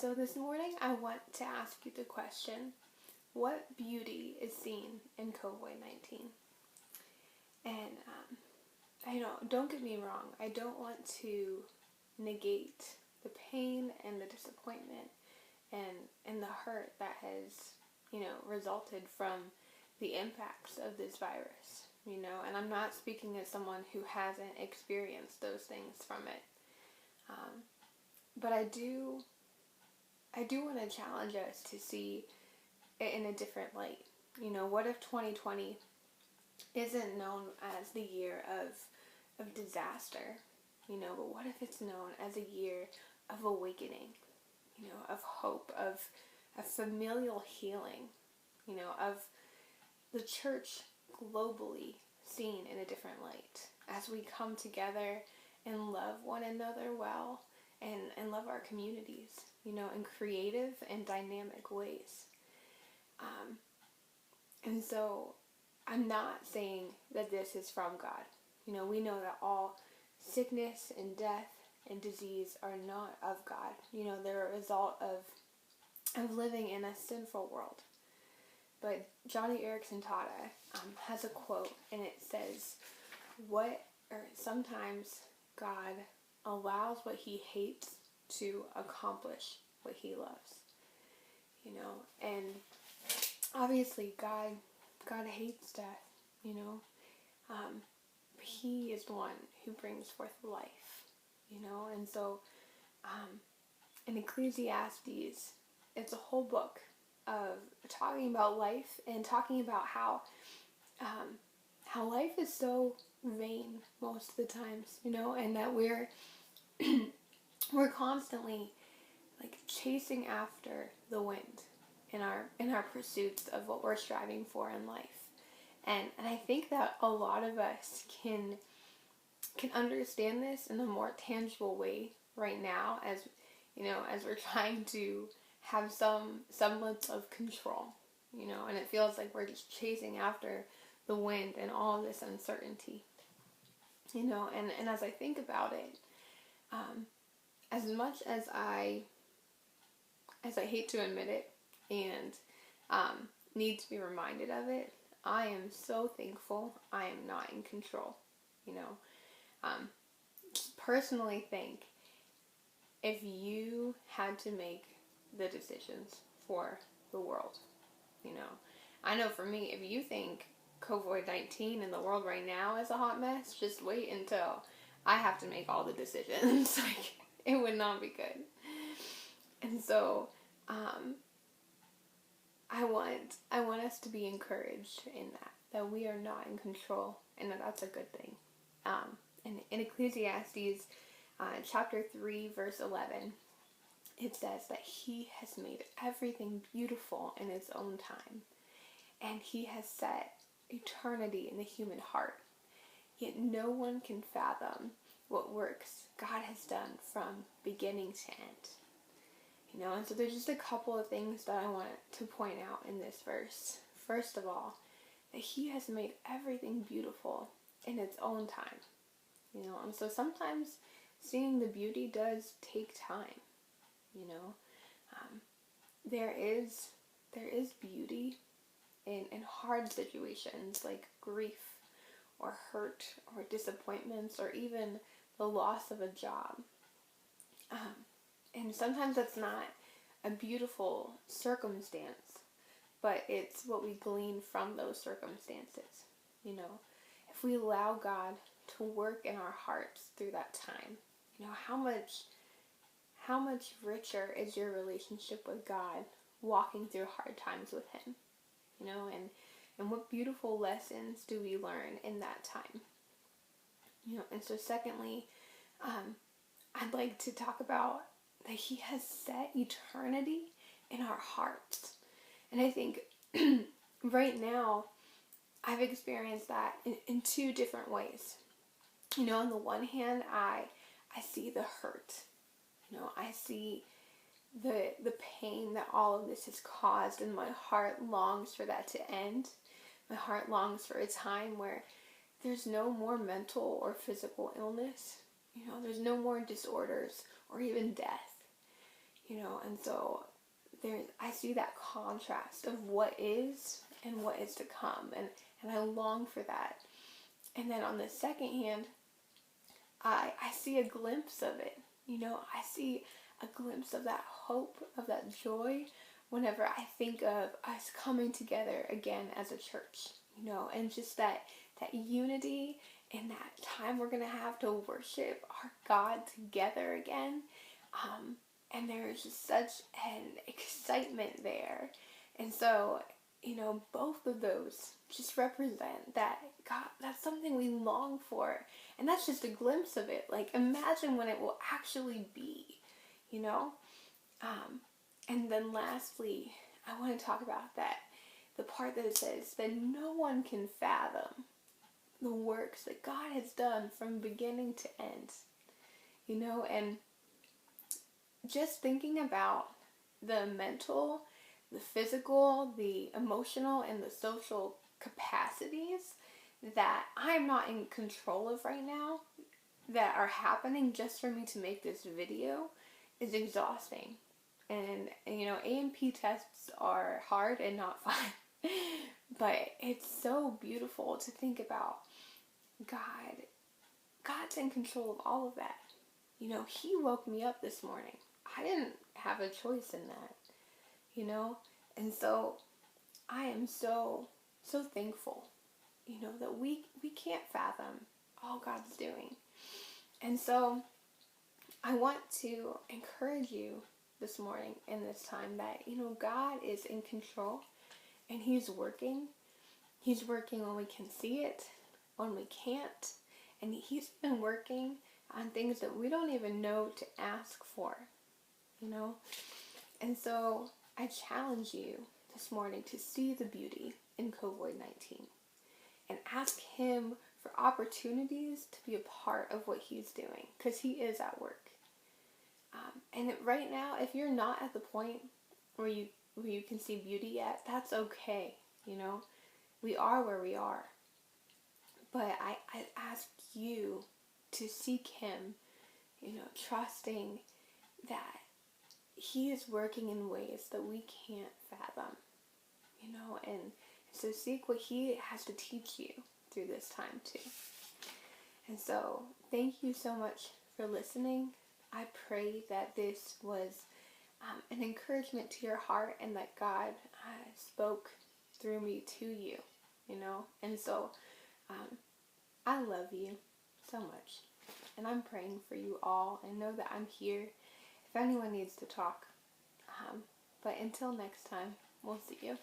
So this morning I want to ask you the question, what beauty is seen in COVID-19? And don't get me wrong, I don't want to negate the pain and the disappointment and the hurt that has, resulted from the impacts of this virus, and I'm not speaking as someone who hasn't experienced those things from it. But I do want to challenge us to see it in a different light. What if 2020 isn't known as the year of disaster, but what if it's known as a year of awakening, of hope, of familial healing, of the church globally seen in a different light as we come together and love one another well and love our communities, in creative and dynamic ways. And so I'm not saying that this is from God. We know that all sickness and death and disease are not of God. They're a result of living in a sinful world. But Johnny Erickson Tata has a quote, and it says, sometimes God allows what he hates to accomplish what he loves. And obviously God hates death, he is the one who brings forth life, and so in Ecclesiastes, it's a whole book of talking about life and talking about how life is so vain most of the times, and that we're constantly chasing after the wind in our pursuits of what we're striving for in life. And I think that a lot of us can understand this in a more tangible way right now, as we're trying to have some semblance of control, and it feels like we're just chasing after the wind and all of this uncertainty, and as I think about it, as much as I hate to admit it and need to be reminded of it, I am so thankful I am not in control. Personally think if you had to make the decisions for the world, I know for me, if you think COVID-19 in the world right now is a hot mess, just wait until I have to make all the decisions. It would not be good. And so I want us to be encouraged in that we are not in control, and that's a good thing. And in Ecclesiastes chapter 3 verse 11, it says that he has made everything beautiful in its own time, and he has set eternity in the human heart, yet no one can fathom what works God has done from beginning to end. And so there's just a couple of things that I want to point out in this verse. First of all, that he has made everything beautiful in its own time. And so sometimes seeing the beauty does take time. There is beauty in hard situations like grief or hurt or disappointments or even the loss of a job. And sometimes that's not a beautiful circumstance, but it's what we glean from those circumstances. If we allow God to work in our hearts through that time, how much richer is your relationship with God walking through hard times with him, and what beautiful lessons do we learn in that time, and so secondly, I'd like to talk about that he has set eternity in our hearts. And I think right now I've experienced that in two different ways. On the one hand, I see the hurt. I see the pain that all of this has caused, and my heart longs for that to end. My heart longs for a time where there's no more mental or physical illness. There's no more disorders or even death. And so I see that contrast of what is and what is to come, and I long for that. And then on the second hand, I see a glimpse of it. I see a glimpse of that hope, of that joy, whenever I think of us coming together again as a church, and just that unity and that time we're going to have to worship our God together again. And there's just such an excitement there. And so, both of those just represent that God, that's something we long for. And that's just a glimpse of it. Like, imagine when it will actually be, you know? And then lastly, I want to talk about the part that it says that no one can fathom the works that God has done from beginning to end, and just thinking about the mental, the physical, the emotional, and the social capacities that I'm not in control of right now, that are happening just for me to make this video, is exhausting. And A&P tests are hard and not fun. But it's so beautiful to think about God's in control of all of that. He woke me up this morning. I didn't have a choice in that, and so I am so thankful, that we can't fathom all God's doing. And so I want to encourage you this morning in this time that, God is in control and He's working. He's working when we can see it, when we can't, and He's been working on things that we don't even know to ask for, And so I challenge you this morning to see the beauty in COVID-19 and ask Him for opportunities to be a part of what He's doing, because He is at work. And right now, if you're not at the point where you can see beauty yet, that's okay. We are where we are. But I ask you to seek Him, trusting that He is working in ways that we can't fathom, and so seek what He has to teach you through this time too. And so thank you so much for listening. I pray that this was an encouragement to your heart, and that God spoke through me to you, and so I love you so much, and I'm praying for you all, and know that I'm here if anyone needs to talk. But until next time, we'll see you.